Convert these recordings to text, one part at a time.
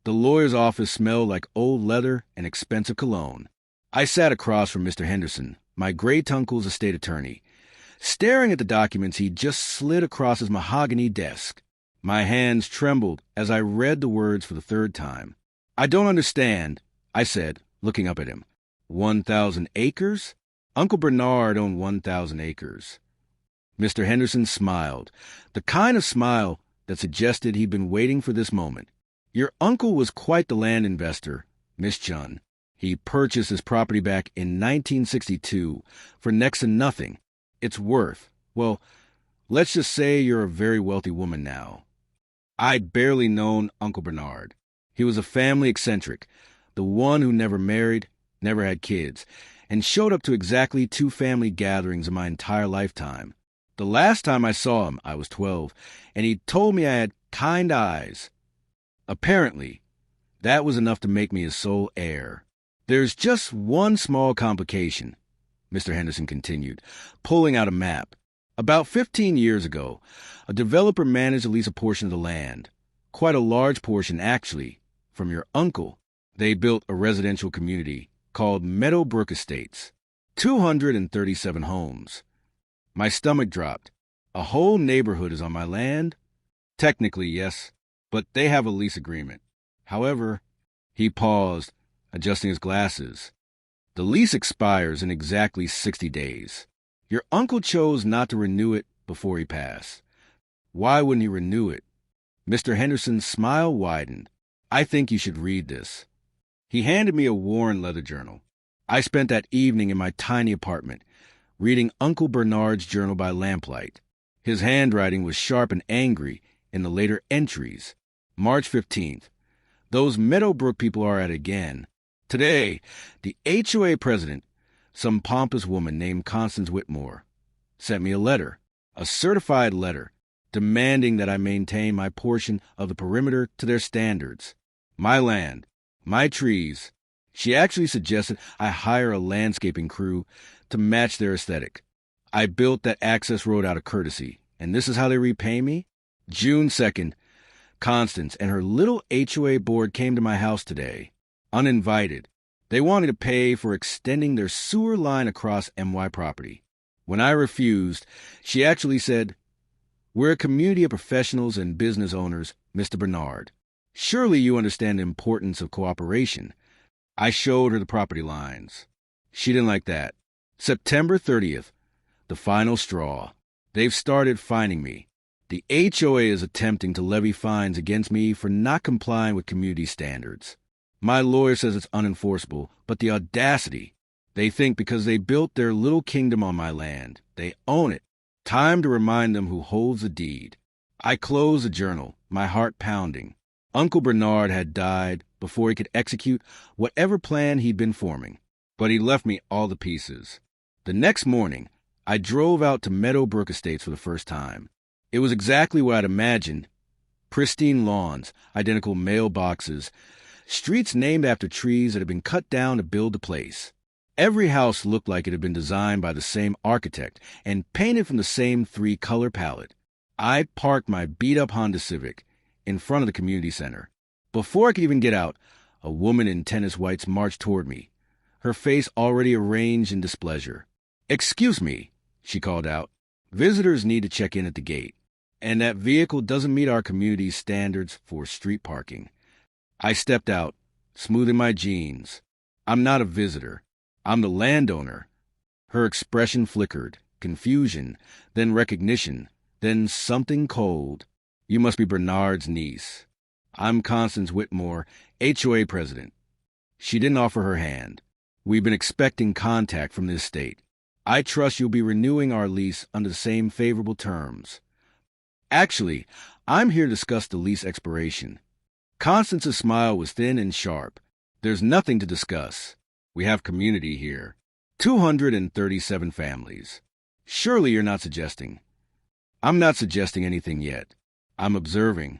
The lawyer's office smelled like old leather and expensive cologne. I sat across from Mr. Henderson, my great-uncle's estate attorney, staring at the documents he'd just slid across his mahogany desk. My hands trembled as I read the words for the third time. "I don't understand," I said, looking up at him. 1,000 acres? Uncle Bernard owned 1,000 acres. Mr. Henderson smiled, the kind of smile that suggested he'd been waiting for this moment. "Your uncle was quite the land investor, Miss Chun. He purchased his property back in 1962 for next to nothing. It's worth, well, let's just say you're a very wealthy woman now." I'd barely known Uncle Bernard. He was a family eccentric, the one who never married, never had kids, and showed up to exactly 2 family gatherings in my entire lifetime. The last time I saw him, I was 12, and he told me I had kind eyes. Apparently, that was enough to make me his sole heir. "There's just one small complication," Mr. Henderson continued, pulling out a map. "About 15 years ago, a developer managed to lease a portion of the land, quite a large portion actually, from your uncle. They built a residential community called Meadowbrook Estates, 237 homes. My stomach dropped. A whole neighborhood is on my land? Technically, yes, but they have a lease agreement. However," he paused, adjusting his glasses, "the lease expires in exactly 60 days. Your uncle chose not to renew it before he passed. Why wouldn't he renew it?" Mr. Henderson's smile widened. "I think you should read this." He handed me a worn leather journal. I spent that evening in my tiny apartment, reading Uncle Bernard's journal by lamplight. His handwriting was sharp and angry in the later entries. March 15th. "Those Meadowbrook people are at it again. Today, the HOA president, some pompous woman named Constance Whitmore, sent me a certified letter, demanding that I maintain my portion of the perimeter to their standards. My land, my trees. She actually suggested I hire a landscaping crew to match their aesthetic. I built that access road out of courtesy, and this is how they repay me? June 2nd, Constance and her little HOA board came to my house today, uninvited. They wanted to pay for extending their sewer line across MY property. When I refused, she actually said, 'We're a community of professionals and business owners, Mr. Bernard. Surely you understand the importance of cooperation.' I showed her the property lines. She didn't like that. September 30th, the final straw. They've started fining me. The HOA is attempting to levy fines against me for not complying with community standards. My lawyer says it's unenforceable, but the audacity. They think because they built their little kingdom on my land, they own it. Time to remind them who holds the deed." I closed the journal, my heart pounding. Uncle Bernard had died before he could execute whatever plan he'd been forming, but he left me all the pieces. The next morning, I drove out to Meadowbrook Estates for the first time. It was exactly what I'd imagined. Pristine lawns, identical mailboxes, streets named after trees that had been cut down to build the place. Every house looked like it had been designed by the same architect and painted from the same 3-color palette. I parked my beat-up Honda Civic in front of the community center. Before I could even get out, a woman in tennis whites marched toward me, her face already arranged in displeasure. "Excuse me," she called out. "Visitors need to check in at the gate, and that vehicle doesn't meet our community's standards for street parking." I stepped out, smoothing my jeans. "I'm not a visitor. I'm the landowner." Her expression flickered, confusion, then recognition, then something cold. "You must be Bernard's niece. I'm Constance Whitmore, HOA president." She didn't offer her hand. "We've been expecting contact from this state. I trust you'll be renewing our lease under the same favorable terms." "Actually, I'm here to discuss the lease expiration." Constance's smile was thin and sharp. "There's nothing to discuss. We have community here. 237 families. Surely you're not suggesting." "I'm not suggesting anything yet. I'm observing."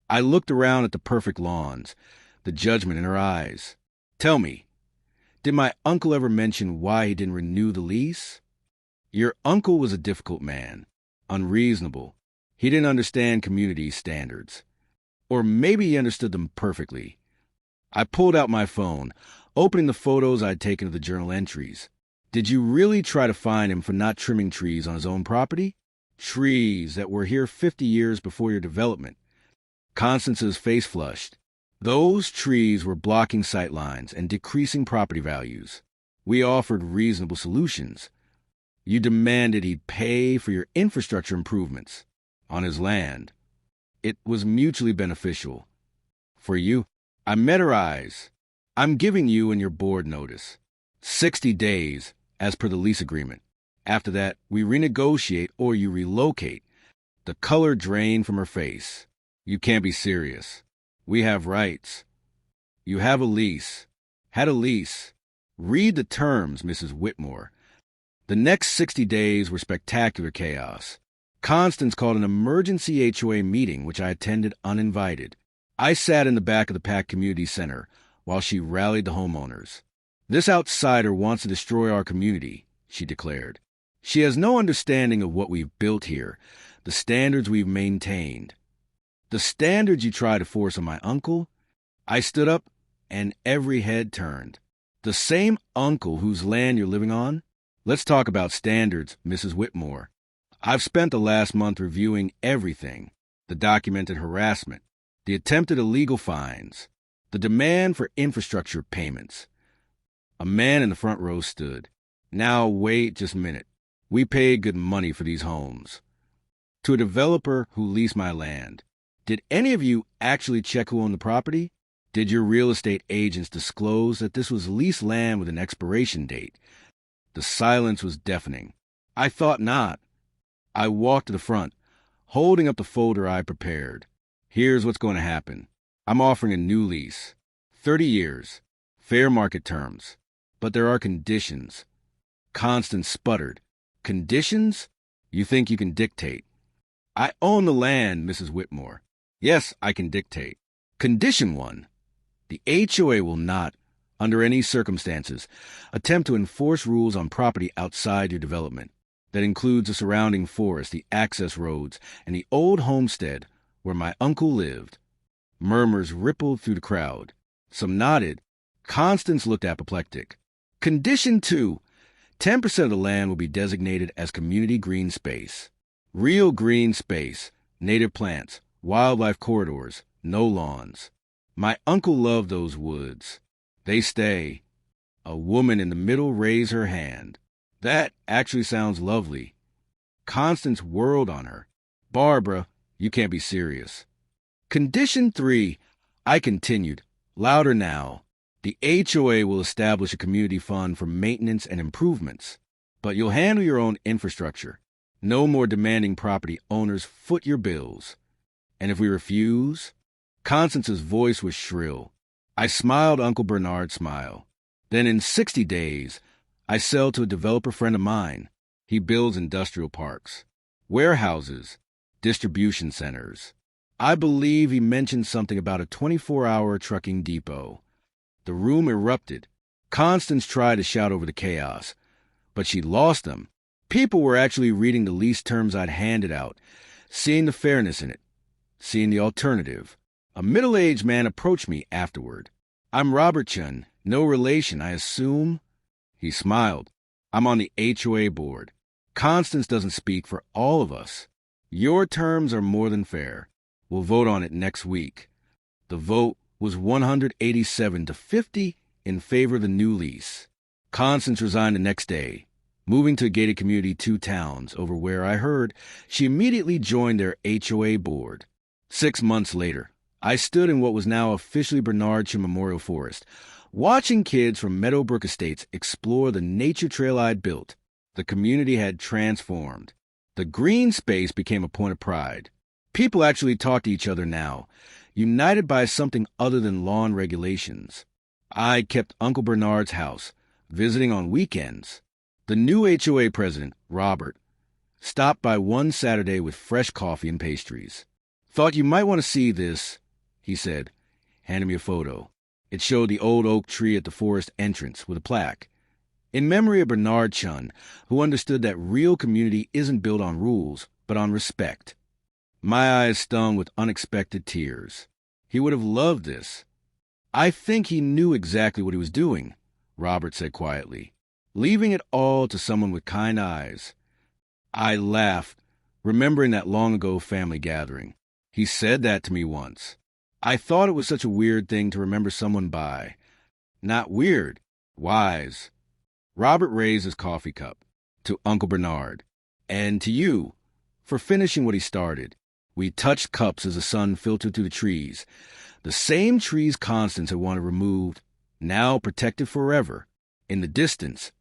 I looked around at the perfect lawns, the judgment in her eyes. "Tell me, did my uncle ever mention why he didn't renew the lease?" "Your uncle was a difficult man, unreasonable. He didn't understand community standards." Or maybe he understood them perfectly. I pulled out my phone, opening the photos I'd taken of the journal entries. Did you really try to fine him for not trimming trees on his own property? Trees that were here 50 years before your development. Constance's face flushed. Those trees were blocking sight lines and decreasing property values. We offered reasonable solutions. You demanded he'd pay for your infrastructure improvements on his land. It was mutually beneficial. For you, I met her eyes. I'm giving you and your board notice. 60 days, as per the lease agreement. After that, we renegotiate or you relocate. The color drained from her face. You can't be serious. We have rights. You have a lease. Had a lease. Read the terms, Mrs. Whitmore. The next 60 days were spectacular chaos. Constance called an emergency HOA meeting, which I attended uninvited. I sat in the back of the packed community center while she rallied the homeowners. This outsider wants to destroy our community, she declared. She has no understanding of what we've built here, the standards we've maintained. The standards you try to force on my uncle? I stood up, and every head turned. The same uncle whose land you're living on? Let's talk about standards, Mrs. Whitmore. I've spent the last month reviewing everything. The documented harassment, the attempted illegal fines, the demand for infrastructure payments. A man in the front row stood. Now wait just a minute. We paid good money for these homes. To a developer who leased my land. Did any of you actually check who owned the property? Did your real estate agents disclose that this was leased land with an expiration date? The silence was deafening. I thought not. I walked to the front, holding up the folder I prepared. Here's what's going to happen. I'm offering a new lease. 30 years. Fair market terms. But there are conditions. Constance sputtered. Conditions? You think you can dictate? I own the land, Mrs. Whitmore. Yes, I can dictate. Condition 1. The HOA will not, under any circumstances, attempt to enforce rules on property outside your development. That includes the surrounding forest, the access roads, and the old homestead where my uncle lived. Murmurs rippled through the crowd. Some nodded. Constance looked apoplectic. Condition 2. 10% of the land will be designated as community green space. Real green space, native plants, wildlife corridors, no lawns. My uncle loved those woods. They stay. A woman in the middle raised her hand. That actually sounds lovely. Constance whirled on her. Barbara, you can't be serious. Condition 3, I continued, louder now. The HOA will establish a community fund for maintenance and improvements, but you'll handle your own infrastructure. No more demanding property owners foot your bills. And if we refuse? Constance's voice was shrill. I smiled Uncle Bernard's smile. Then in 60 days, I sell to a developer friend of mine. He builds industrial parks, warehouses, distribution centers. I believe he mentioned something about a 24-hour trucking depot. The room erupted. Constance tried to shout over the chaos, but she lost them. People were actually reading the lease terms I'd handed out, seeing the fairness in it, seeing the alternative. A middle-aged man approached me afterward. I'm Robert Chun, no relation, I assume. He smiled. I'm on the HOA board. Constance doesn't speak for all of us. Your terms are more than fair. We'll vote on it next week. The vote was 187 to 50 in favor of the new lease. Constance resigned the next day, moving to a gated community 2 towns over where I heard she immediately joined their HOA board. 6 months later, I stood in what was now officially Bernard Chun Memorial Forest, watching kids from Meadowbrook Estates explore the nature trail I'd built. The community had transformed. The green space became a point of pride. People actually talk to each other now, united by something other than lawn regulations. I kept Uncle Bernard's house, visiting on weekends. The new HOA president, Robert, stopped by one Saturday with fresh coffee and pastries. Thought you might want to see this, he said, handing me a photo. It showed the old oak tree at the forest entrance with a plaque. In memory of Bernard Chun, who understood that real community isn't built on rules, but on respect. My eyes stung with unexpected tears. He would have loved this. I think he knew exactly what he was doing, Robert said quietly, leaving it all to someone with kind eyes. I laughed, remembering that long-ago family gathering. He said that to me once. I thought it was such a weird thing to remember someone by. Not weird, wise. Robert raised his coffee cup. To Uncle Bernard. And to you, for finishing what he started. We touched cups as the sun filtered through the trees. The same trees Constance had wanted removed, now protected forever. In the distance,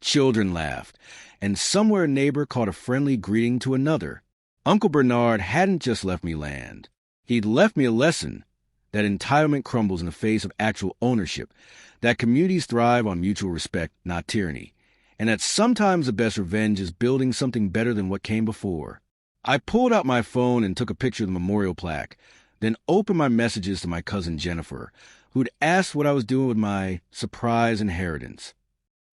children laughed, and somewhere a neighbor caught a friendly greeting to another. Uncle Bernard hadn't just left me land. He'd left me a lesson that entitlement crumbles in the face of actual ownership, that communities thrive on mutual respect, not tyranny, and that sometimes the best revenge is building something better than what came before. I pulled out my phone and took a picture of the memorial plaque, then opened my messages to my cousin Jennifer, who'd asked what I was doing with my surprise inheritance.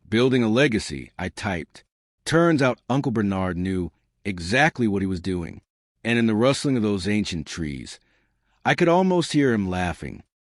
Building a legacy, I typed. Turns out Uncle Bernard knew exactly what he was doing, and in the rustling of those ancient trees, I could almost hear him laughing.